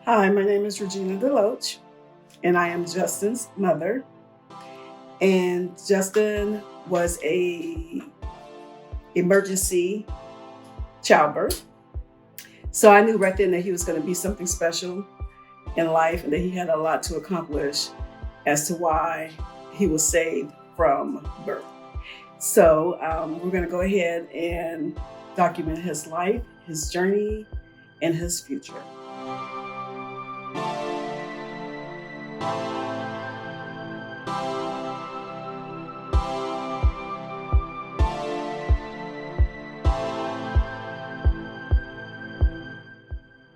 Hi, my name is Regina DeLoach, and I am Justin's mother. And Justin was a emergency childbirth. So I knew right then that he was going to be something special in life and that he had a lot to accomplish as to why he was saved from birth. So we're going to go ahead and document his life, his journey, and his future.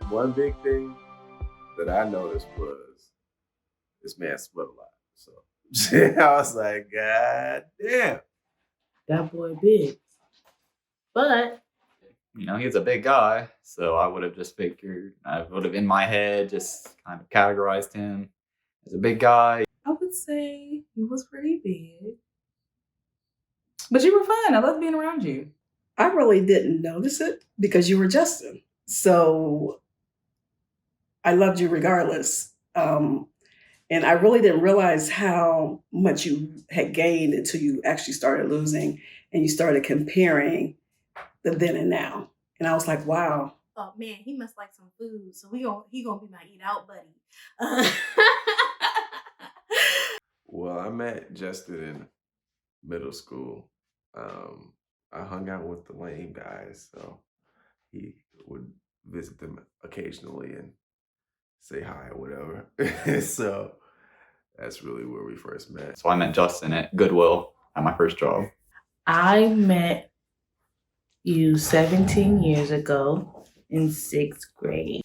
One big thing that I noticed was this man sweat a lot. So I was like, God damn. That boy big. But He's a big guy, so I would have just figured, I would have in my head just kind of categorized him as a big guy. I would say he was pretty big. But you were fun. I loved being around you. I really didn't notice it because you were Justin. So I loved you regardless. And I really didn't realize how much you had gained until you actually started losing and you started comparing the then and now. And I was like, wow. Oh man, he must like some food, so he gonna be my eat out buddy. Well, I met Justin in middle school. I hung out with the lame guys, so he would visit them occasionally and say hi or whatever. So that's really where we first met. So I met Justin at Goodwill at my first job. I met you 17 years ago in 6th grade.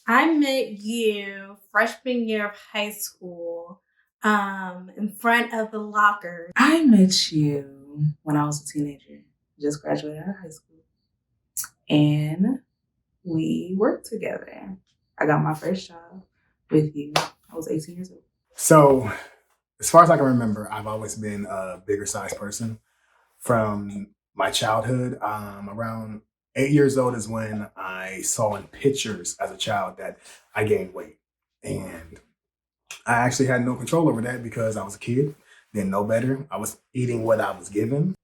I met you freshman year of high school, in front of the locker. I met you when I was a teenager. Just graduated out of high school. And we worked together. I got my first job with you. I was 18 years old. So, as far as I can remember, I've always been a bigger size person. From my childhood, around 8 years old is when I saw in pictures as a child that I gained weight. And I actually had no control over that because I was a kid, didn't know better. I was eating what I was given.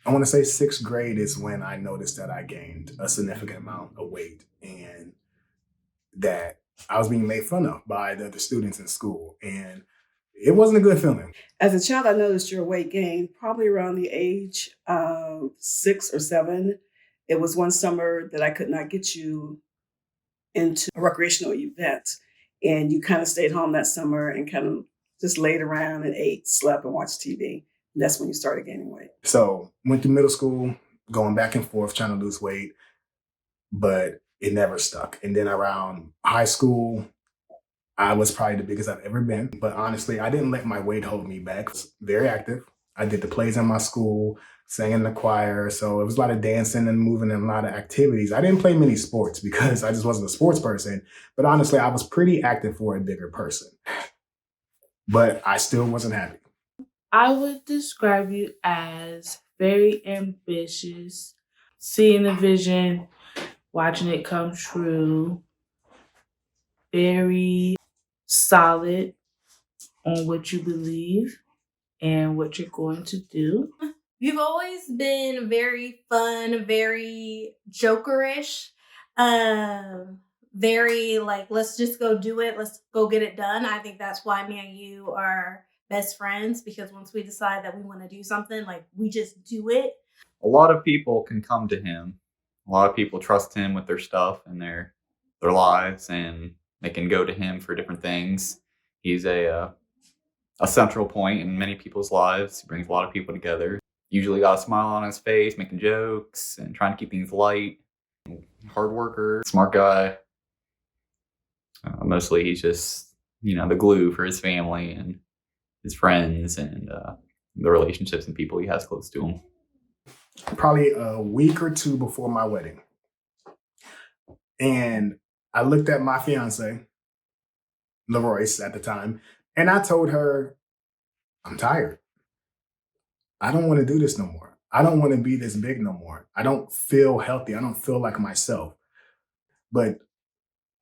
I want to say 6th grade is when I noticed that I gained a significant amount of weight and that I was being made fun of by the other students in school. And it wasn't a good feeling. As a child, I noticed your weight gain probably around the age of 6 or 7. It was one summer that I could not get you into a recreational event. And you kind of stayed home that summer and kind of just laid around and ate, slept, and watched TV. And that's when you started gaining weight. So went through middle school, going back and forth, trying to lose weight, but it never stuck. And then around high school, I was probably the biggest I've ever been. But honestly, I didn't let my weight hold me back. I was very active. I did the plays in my school, sang in the choir. So it was a lot of dancing and moving and a lot of activities. I didn't play many sports because I just wasn't a sports person. But honestly, I was pretty active for a bigger person. But I still wasn't happy. I would describe you as very ambitious, seeing the vision, watching it come true, very solid on what you believe and what you're going to do. You've always been very fun, very jokerish, very like, let's just go do it, let's go get it done. I think that's why me and you are best friends, because once we decide that we want to do something, like we just do it. A lot of people can come to him. A lot of people trust him with their stuff and their lives, and they can go to him for different things. He's a central point in many people's lives. He brings a lot of people together. Usually got a smile on his face, making jokes and trying to keep things light. Hard worker, smart guy. Mostly he's just, the glue for his family and his friends and the relationships and people he has close to him. Probably a week or two before my wedding. And I looked at my fiance, LaRoyce at the time, and I told her, I'm tired. I don't want to do this no more. I don't want to be this big no more. I don't feel healthy. I don't feel like myself. But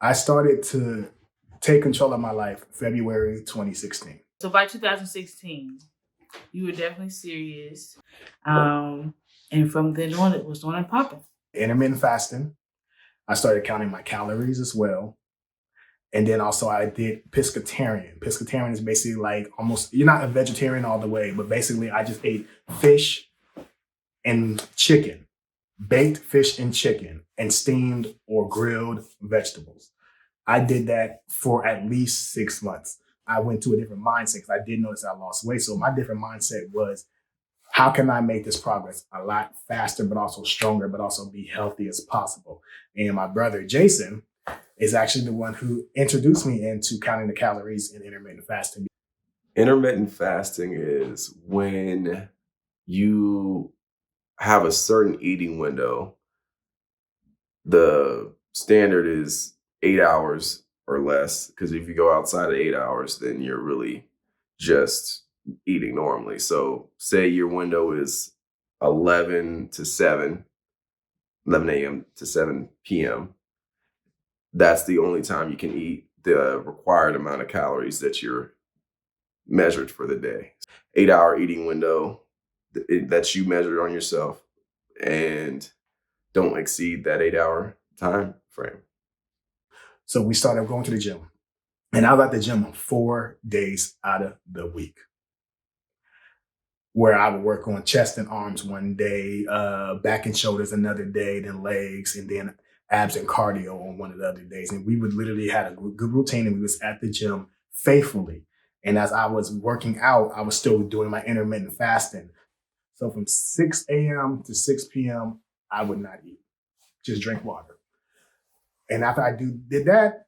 I started to take control of my life February 2016. So by 2016, you were definitely serious. And from then on, it was on and popping. Intermittent fasting. I started counting my calories as well. And then also I did pescatarian. Pescatarian is basically like almost, you're not a vegetarian all the way, but basically I just ate fish and chicken, baked fish and chicken, and steamed or grilled vegetables. I did that for at least 6 months. I went to a different mindset because I did notice I lost weight. So my different mindset was, how can I make this progress a lot faster, but also stronger, but also be healthy as possible? And my brother, Jason, is actually the one who introduced me into counting the calories in intermittent fasting. Intermittent fasting is when you have a certain eating window. The standard is 8 hours or less, because if you go outside of 8 hours, then you're really just eating normally. So say your window is 11 a.m. to 7 p.m. That's the only time you can eat the required amount of calories that you're measured for the day. 8-hour eating window that you measured on yourself, and don't exceed that 8-hour time frame. So we started going to the gym. And I was at the gym 4 days out of the week, where I would work on chest and arms one day, back and shoulders another day, then legs, and then abs and cardio on one of the other days. And we would literally had a good routine, and we was at the gym faithfully. And as I was working out, I was still doing my intermittent fasting. So from 6 a.m. to 6 p.m., I would not eat, just drink water. And after I did that,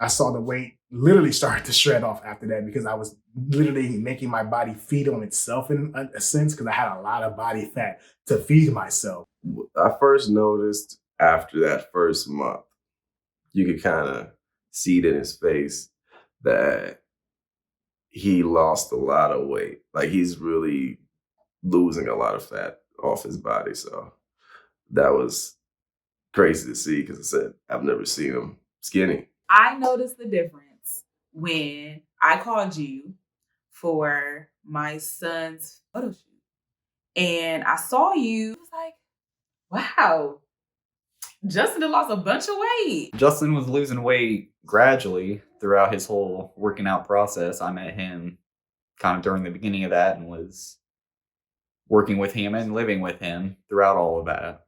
I saw the weight literally start to shred off after that, because I was literally making my body feed on itself in a sense, because I had a lot of body fat to feed myself. I first noticed after that first month, you could kind of see it in his face that he lost a lot of weight. Like, he's really losing a lot of fat off his body. So that was crazy to see, because I said, I've never seen him skinny. I noticed the difference when I called you for my son's photo shoot. And I saw you. I was like, wow, Justin lost a bunch of weight. Justin was losing weight gradually throughout his whole working out process. I met him kind of during the beginning of that and was working with him and living with him throughout all of that.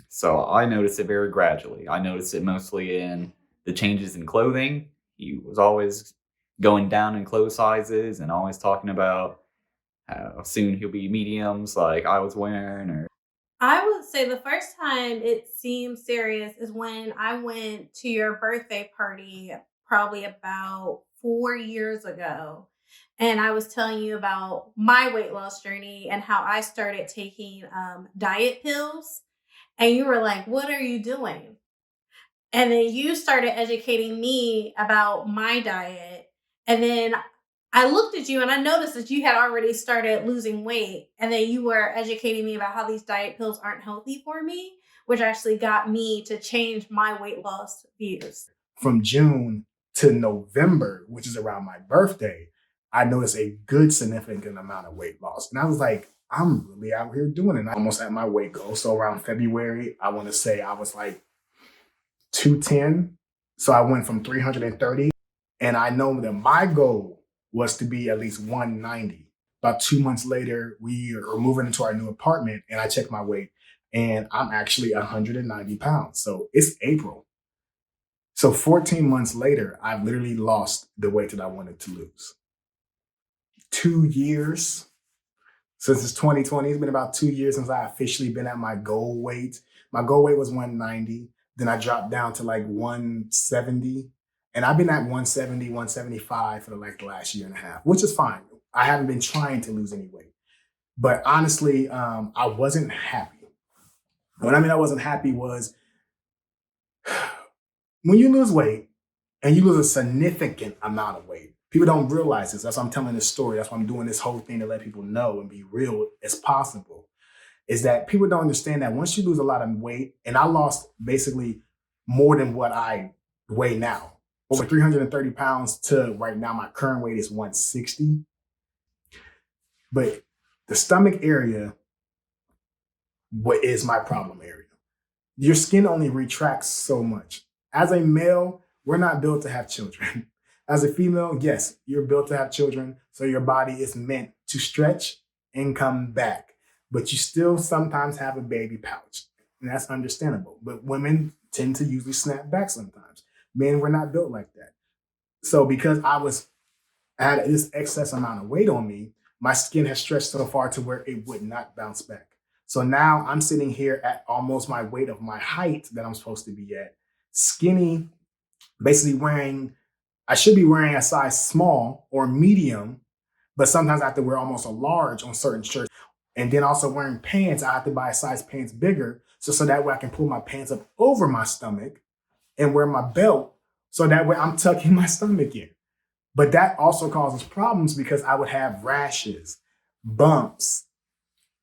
So I noticed it very gradually. I noticed it mostly in the changes in clothing. He was always going down in clothes sizes and always talking about how soon he'll be mediums like I was wearing. Or I would say the first time it seemed serious is when I went to your birthday party probably about 4 years ago. And I was telling you about my weight loss journey and how I started taking diet pills. And you were like, what are you doing? And then you started educating me about my diet. And then I looked at you and I noticed that you had already started losing weight. And then you were educating me about how these diet pills aren't healthy for me, which actually got me to change my weight loss views. From June to November, which is around my birthday, I noticed a good significant amount of weight loss. And I was like, I'm really out here doing it. I'm almost at my weight goal. So around February, I want to say I was like 210. So I went from 330. And I know that my goal was to be at least 190. About 2 months later, we are moving into our new apartment, and I checked my weight, and I'm actually 190 pounds. So it's April. So 14 months later, I've literally lost the weight that I wanted to lose. 2 years. Since it's 2020, it's been about 2 years since I officially been at my goal weight. My goal weight was 190. Then I dropped down to like 170. And I've been at 170, 175 for the last year and a half, which is fine. I haven't been trying to lose any weight. But honestly, I wasn't happy. What I mean I wasn't happy was when you lose weight and you lose a significant amount of weight, people don't realize this. That's why I'm telling this story. That's why I'm doing this whole thing, to let people know and be real as possible, is that people don't understand that once you lose a lot of weight, and I lost basically more than what I weigh now. Over 330 pounds to right now, my current weight is 160. But the stomach area, what is my problem area? Your skin only retracts so much. As a male, we're not built to have children. As a female, yes, you're built to have children. So your body is meant to stretch and come back. But you still sometimes have a baby pouch. And that's understandable. But women tend to usually snap back sometimes. Men were not built like that. So because I had this excess amount of weight on me, my skin has stretched so far to where it would not bounce back. So now I'm sitting here at almost my weight of my height that I'm supposed to be at. Skinny, basically I should be wearing a size small or medium, but sometimes I have to wear almost a large on certain shirts. And then also wearing pants, I have to buy a size pants bigger. So that way I can pull my pants up over my stomach and wear my belt. So that way I'm tucking my stomach in. But that also causes problems because I would have rashes, bumps,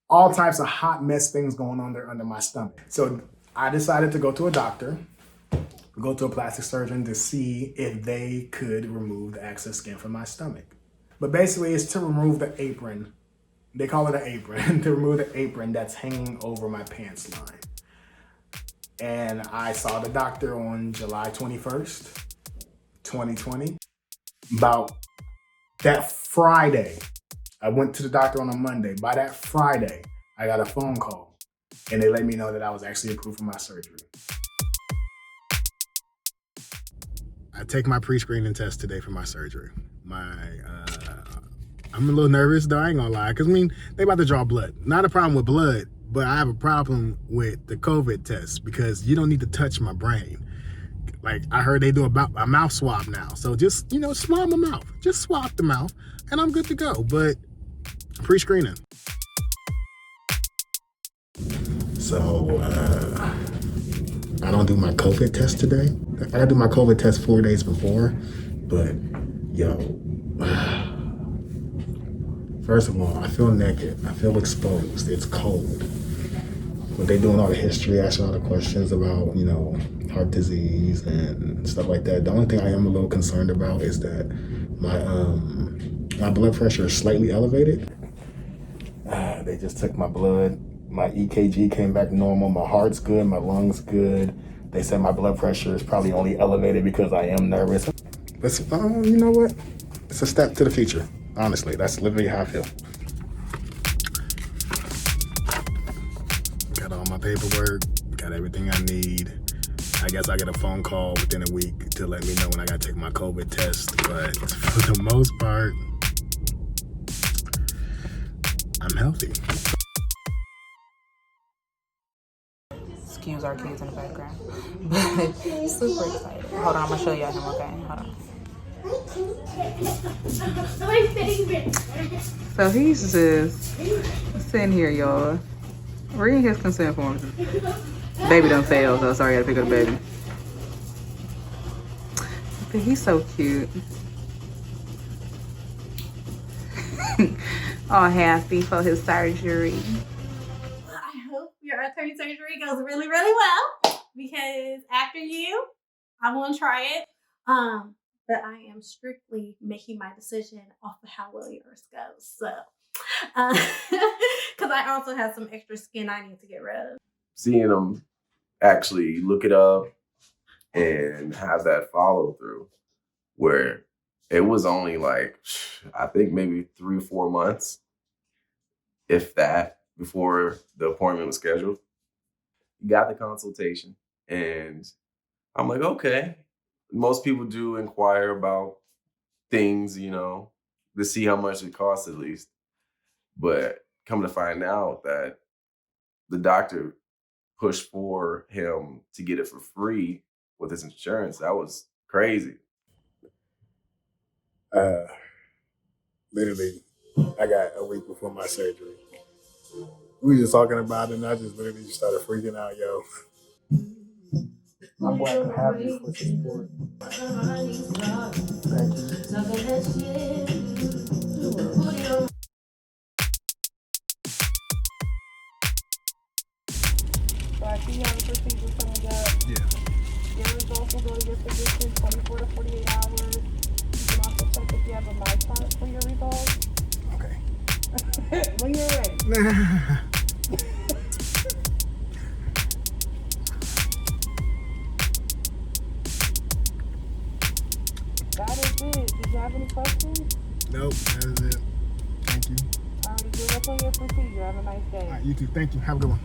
all types of hot mess things going on there under my stomach. So I decided to go to a doctor, go to a plastic surgeon to see if they could remove the excess skin from my stomach. But basically it's to remove the apron. They call it an apron, to remove the apron that's hanging over my pants line. And I saw the doctor on July 21st, 2020. About that Friday, I went to the doctor on a Monday. By that Friday, I got a phone call and they let me know that I was actually approved for my surgery. I take my pre-screening test today for my surgery. I'm a little nervous though, I ain't gonna lie, because they about to draw blood. Not a problem with blood, but I have a problem with the COVID test because you don't need to touch my brain. Like I heard they do a mouth swab now. So just, swab my mouth. Just swab the mouth and I'm good to go. But pre-screening. So I don't do my COVID test today. I gotta do my COVID test 4 days before. But first of all, I feel naked. I feel exposed. It's cold. But they doing all the history, asking all the questions about, heart disease and stuff like that. The only thing I am a little concerned about is that my blood pressure is slightly elevated. They just took my blood. My EKG came back normal. My heart's good. My lungs good. They said my blood pressure is probably only elevated because I am nervous. But you know what? It's a step to the future. Honestly, that's literally how I feel. Got all my paperwork. Got everything I need. I guess I get a phone call within a week to let me know when I gotta take my COVID test. But for the most part, I'm healthy. Excuse our kids in the background. But super excited. Hold on, I'm gonna show y'all him, okay? Hold on. So he's just sitting here, y'all, reading his consent forms. Baby done failed, so sorry I had to pick up the baby. But he's so cute. All happy for his surgery. I hope your attorney surgery goes really, really well because after you, I want to try it. But I am strictly making my decision off of how well yours goes. So, because I also have some extra skin I need to get rid of. Seeing them actually look it up and have that follow through where it was only like, I think maybe 3 or 4 months, if that, before the appointment was scheduled. Got the consultation and I'm like, okay. Most people do inquire about things, to see how much it costs at least. But come to find out that the doctor pushed for him to get it for free with his insurance. That was crazy. Literally, I got a week before my surgery. We were just talking about it and I just literally just started freaking out, yo. I'm glad to have you for support. Thank you. So I see you have a procedure coming up. Yeah. Your results will go to your physician. have a my chart for your results? Okay. When you're ready. That is it. Did you have any questions? Nope, that is it. Thank you. Alright, good luck on your procedure. Have a nice day. All right, you too. Thank you. Have a good one.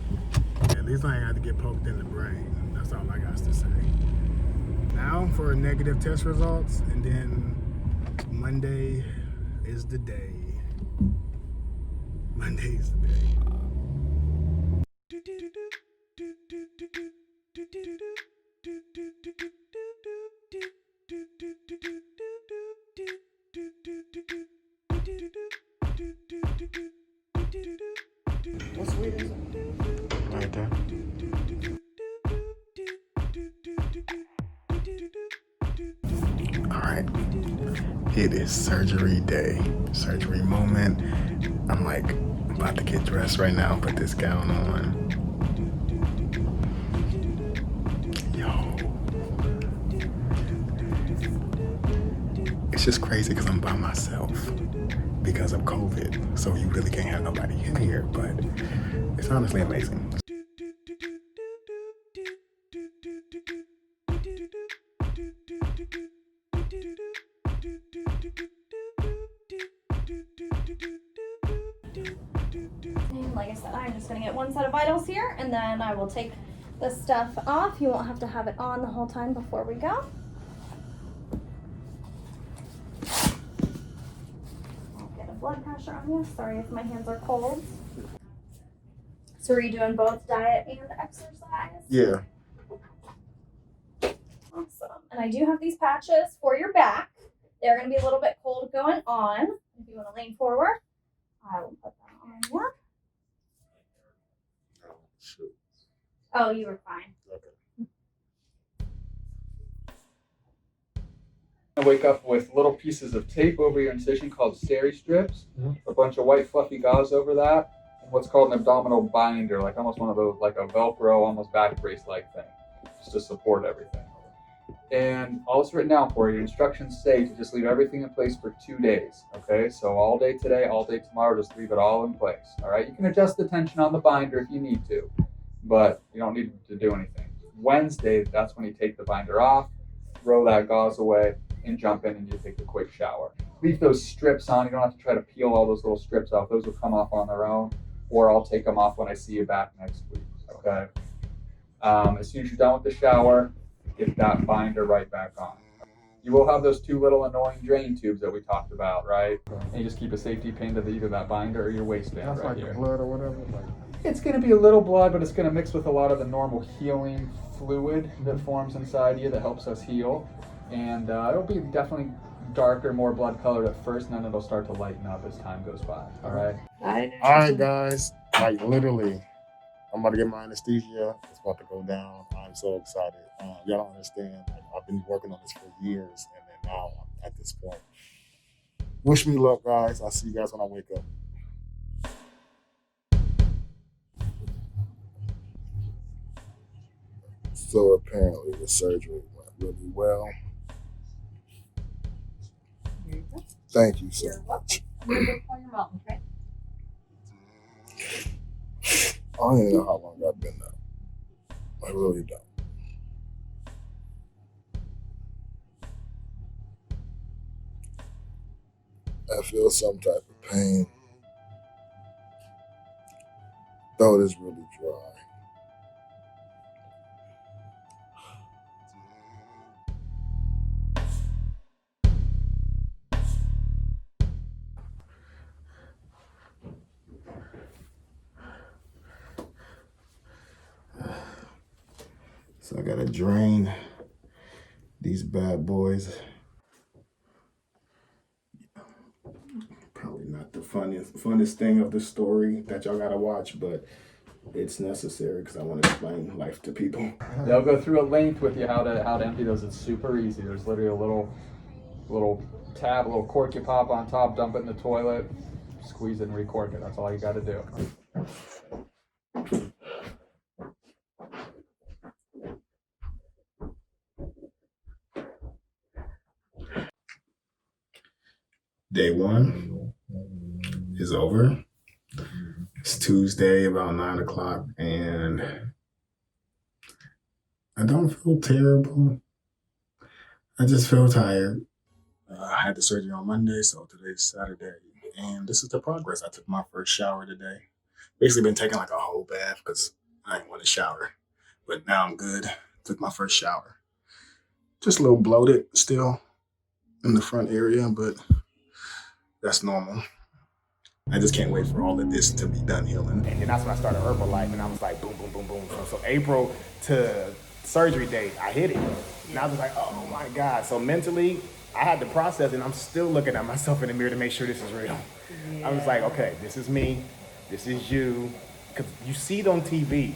At least I ain't had to get poked in the brain. That's all I got to say. Now for negative test results, and then Monday is the day. Monday is the day. What's sweet is it? Right there. All right. It is surgery day, surgery moment. I'm like about to get dressed right now, put this gown on. Yo. It's just crazy because I'm by myself because of COVID. So you really can't have nobody in here, but it's honestly amazing. And like I said, I'm just gonna get one set of vitals here, and then I will take the stuff off. You won't have to have it on the whole time before we go. I'll get a blood pressure on you. Sorry if my hands are cold. So are you doing both diet and exercise? Yeah. Awesome. And I do have these patches for your back. They're gonna be a little bit cold going on. If you wanna lean forward, I will put that on you. Oh, shoot. Oh, you were fine. Wake up with little pieces of tape over your incision called steri strips, a bunch of white fluffy gauze over that, and what's called an abdominal binder, like almost one of those, like a Velcro, almost back brace like thing, just to support everything. And all it's written down for you, instructions say to just leave everything in place for 2 days. Okay, so all day today, all day tomorrow, just leave it all in place. All right, you can adjust the tension on the binder if you need to, but you don't need to do anything. Wednesday, that's when you take the binder off, throw that gauze away, and jump in and you take a quick shower. Leave those strips on. You don't have to try to peel all those little strips off. Those will come off on their own, or I'll take them off when I see you back next week. Okay. As soon as you're done with the shower, get that binder right back on. You will have those 2 little annoying drain tubes that we talked about, right? And you just keep a safety pin to either that binder or your waistband. That's right like here. the blood or whatever. Like, It's going to be a little blood, but it's going to mix with a lot of the normal healing fluid that forms inside you that helps us heal. And it'll be definitely darker, more blood colored at first, and then it'll start to lighten up as time goes by. All right. all right, guys. Like literally, I'm about to get my anesthesia. It's about to go down. I'm so excited. Y'all don't understand. Like, I've been working on this for years, and then now I'm at this point. Wish me luck, guys. I'll see you guys when I wake up. So apparently the surgery went really well. Thank you so much. I'm gonna go call your mom, okay? I don't even know how long I've been up. I really don't. I feel some type of pain. Throat is really dry. So I gotta drain these bad boys. Probably not the funnest thing of the story that y'all gotta watch, but it's necessary because I want to explain life to people. They'll go through a length with you how to empty those. It's super easy. There's literally a little tab, a little cork you pop on top, dump it in the toilet, squeeze it and recork it. That's all you got to do. Day one is over. It's Tuesday about 9 o'clock, and I don't feel terrible. I just feel tired. I had the surgery on Monday, so today's Saturday, and this is the progress. I took my first shower today. Basically been taking like a whole bath because I didn't want to shower, but now I'm good. Took my first shower. Just a little bloated still in the front area, but that's normal. I just can't wait for all of this to be done healing. And then that's when I started Herbalife, and I was like, boom, boom, boom, boom. So April to surgery date, I hit it. And I was like, oh my God. So mentally, I had to process it, and I'm still looking at myself in the mirror to make sure this is real. I was like, okay, this is me, this is you. Because you see it on TV,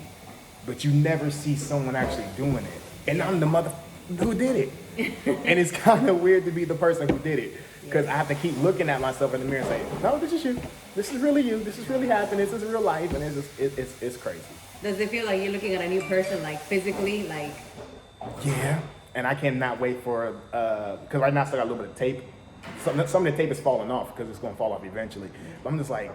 but you never see someone actually doing it. And I'm the mother who did it. And it's kind of weird to be the person who did it. Because I have to keep looking at myself in the mirror and say, no, this is you. This is really you. This is really happening. This is real life. And it's crazy. Does it feel like you're looking at a new person, like physically, like? Yeah. And I cannot wait for, because right now I still got a little bit of tape. Some of the tape is falling off because it's going to fall off eventually. But I'm just like,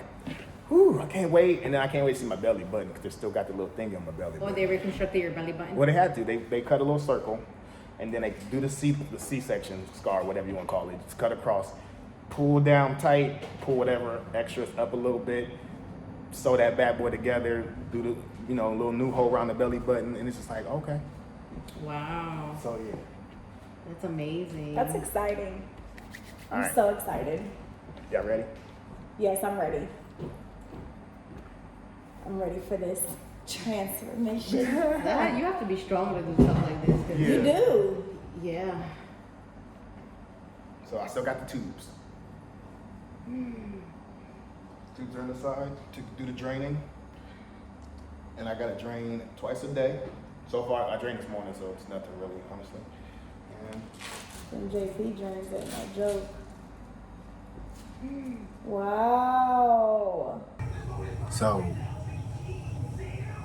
whew, I can't wait. And then I can't wait to see my belly button because they still got the little thing on my belly button. Oh, they reconstructed your belly button? Well, they had to. They cut a little circle. And then they do the C-section scar, whatever you want to call it. Just cut across, pull down tight, pull whatever extras up a little bit, sew that bad boy together, do the little new hole around the belly button, and it's just like, okay. Wow. So yeah. That's amazing. That's exciting. All I'm right. so excited. Y'all ready? Yes, I'm ready. I'm ready for this transformation. You have to be strong to do stuff like this. 'Cause You do. Yeah. So I still got the tubes. Tubes are on the side to do the draining. And I got to drain twice a day. So far, I drained this morning, so it's nothing really, honestly. And When JP joins it, no joke. Wow. So,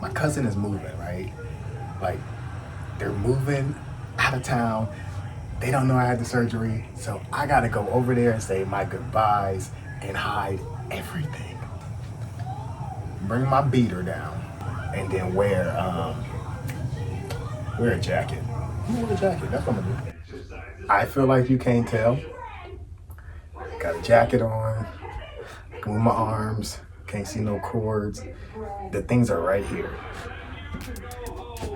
my cousin is moving, right? Like, they're moving out of town. They don't know I had the surgery, so I gotta go over there and say my goodbyes and hide everything. Bring my beater down, and then wear a jacket. Wear a jacket, that's what I'm gonna do. I feel like you can't tell. Got a jacket on, move my arms, can't see no cords. The things are right here.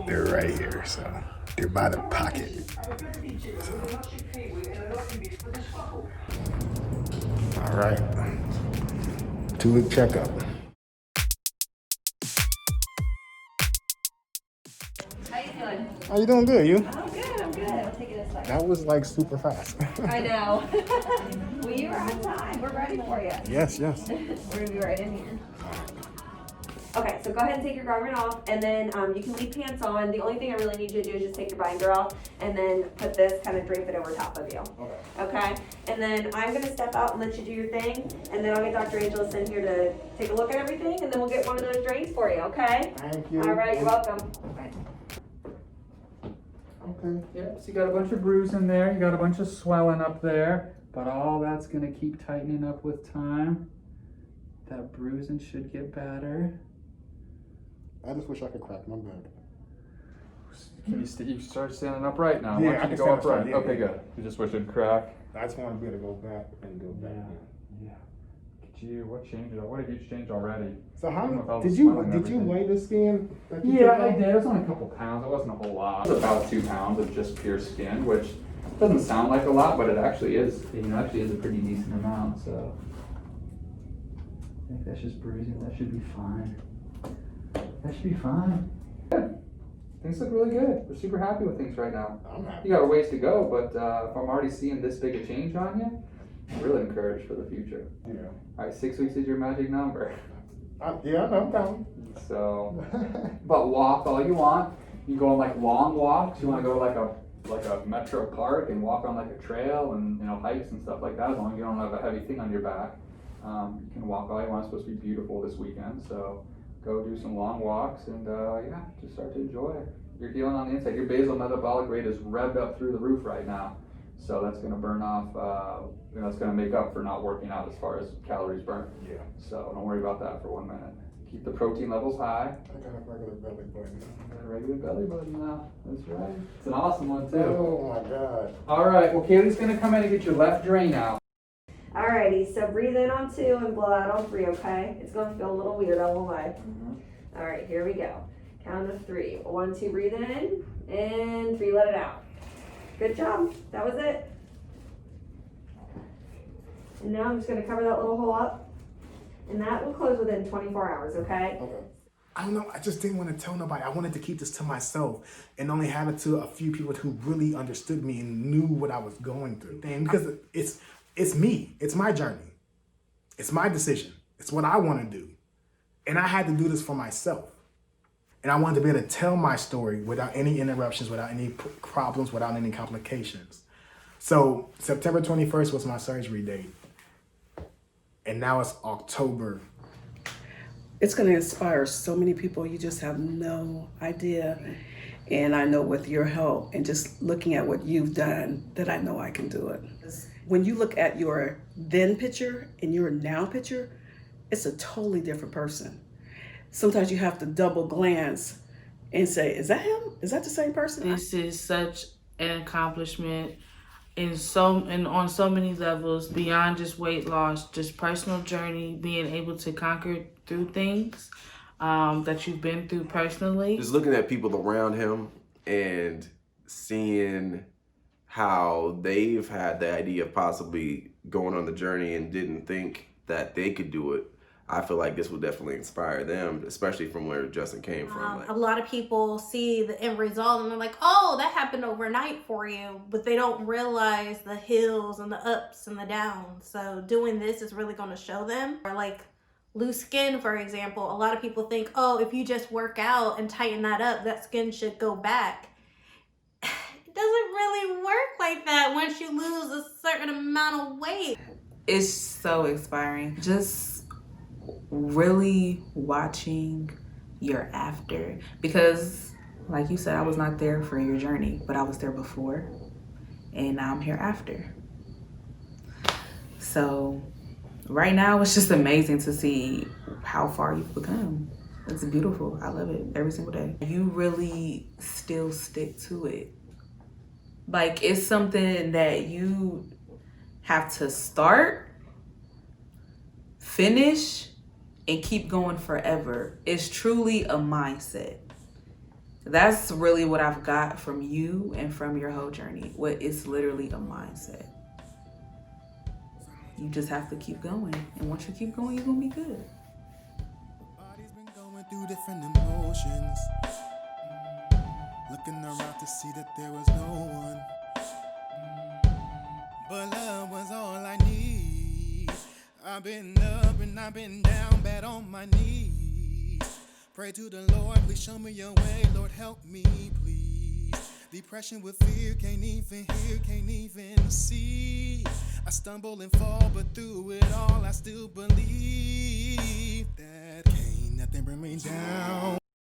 They're right here, so they're by the pocket. So. All right, 2-week checkup. How you doing? How you doing? Good, you? I'm good, I'm good. I'll take it a second. That was like super fast. I know. Well, you were on time. We're ready for you. Yes. We're gonna be right in here. Okay, so go ahead and take your garment off, and then you can leave pants on. The only thing I really need you to do is just take your binder off, and then put this, kind of drape it over top of you. Okay? And then I'm gonna step out and let you do your thing, and then I'll get Dr. Angeles in here to take a look at everything, and then we'll get one of those drains for you, okay? thank you. All right, you're welcome. Okay. Yep, so you got a bunch of bruising there, you got a bunch of swelling up there, but all that's gonna keep tightening up with time. That bruising should get better. I just wish I could crack my back. Can you start standing upright now? Yeah, Why don't I you can go stand upright? upright, yeah, Okay, yeah. good. You just wish it'd crack. I just want to be able to go back and go back. Yeah. What changed? What have you changed already? So Even with all the did swelling and you everything. weigh the skin? That you Yeah, took I off? did. It was only a couple pounds. It wasn't a whole lot. It was about 2 pounds of just pure skin, which doesn't sound like a lot, but it actually is. Actually is a pretty decent amount. So I think that's just bruising. That should be fine. That should be fine. Good. Things look really good. We're super happy with things right now. I'm happy. You got a ways to go, but if I'm already seeing this big a change on you, I'm really encouraged for the future. Yeah. All right, 6 weeks is your magic number. Yeah, I'm down. So, but walk all you want. You go on like long walks. You want to go to like a metro park and walk on like a trail and hikes and stuff like that. As long as you don't have a heavy thing on your back, you can walk all you want. It's supposed to be beautiful this weekend, so go do some long walks and just start to enjoy it. You're healing on the inside. Your basal metabolic rate is revved up through the roof right now. So that's going to burn off, it's going to make up for not working out as far as calories burned. Yeah. So don't worry about that for 1 minute. Keep the protein levels high. I got a regular belly button. Got a regular belly button now. That's right. It's an awesome one too. Oh my God. All right, well, Kaylee's going to come in and get your left drain out. Alrighty, so breathe in on 2 and blow out on 3, okay? It's gonna feel a little weird, I won't lie. Alright, here we go. Count of 3. 1, 2, breathe in, and 3, let it out. Good job, that was it. And now I'm just gonna cover that little hole up, and that will close within 24 hours, okay? I don't know. I just didn't want to tell nobody. I wanted to keep this to myself and only have it to a few people who really understood me and knew what I was going through. Because it's me. It's my journey. It's my decision. It's what I want to do. And I had to do this for myself. And I wanted to be able to tell my story without any interruptions, without any problems, without any complications. So September 21st was my surgery date. And now it's October. It's going to inspire so many people. You just have no idea. And I know with your help and just looking at what you've done that I know I can do it. When you look at your then picture and your now picture, it's a totally different person. Sometimes you have to double glance and say, is that him? Is that the same person? This is such an accomplishment on so many levels, beyond just weight loss, just personal journey, being able to conquer through things that you've been through personally. Just looking at people around him and seeing how they've had the idea of possibly going on the journey and didn't think that they could do it. I feel like this will definitely inspire them, especially from where Justin came from. A lot of people see the end result and they're like, oh, that happened overnight for you, but they don't realize the hills and the ups and the downs. So doing this is really going to show them. Or like loose skin, for example, a lot of people think, oh, if you just work out and tighten that up, that skin should go back. It doesn't really work like that once you lose a certain amount of weight. It's so inspiring. Just really watching your after, because like you said, I was not there for your journey, but I was there before and now I'm here after. So right now it's just amazing to see how far you've become. It's beautiful. I love it every single day. You really still stick to it. Like, it's something that you have to start, finish, and keep going forever. It's truly a mindset. That's really what I've got from you and from your whole journey. It's literally a mindset. You just have to keep going. And once you keep going, you're gonna be good. Body's been going through different emotions. Looking around to see that there was no one. But love was all I need. I've been up and I've been down, bad on my knees. Pray to the Lord, please show me your way. Lord, help me, please. Depression with fear, can't even hear, can't even see. I stumble and fall, but through it all, I still believe that can't nothing bring me down.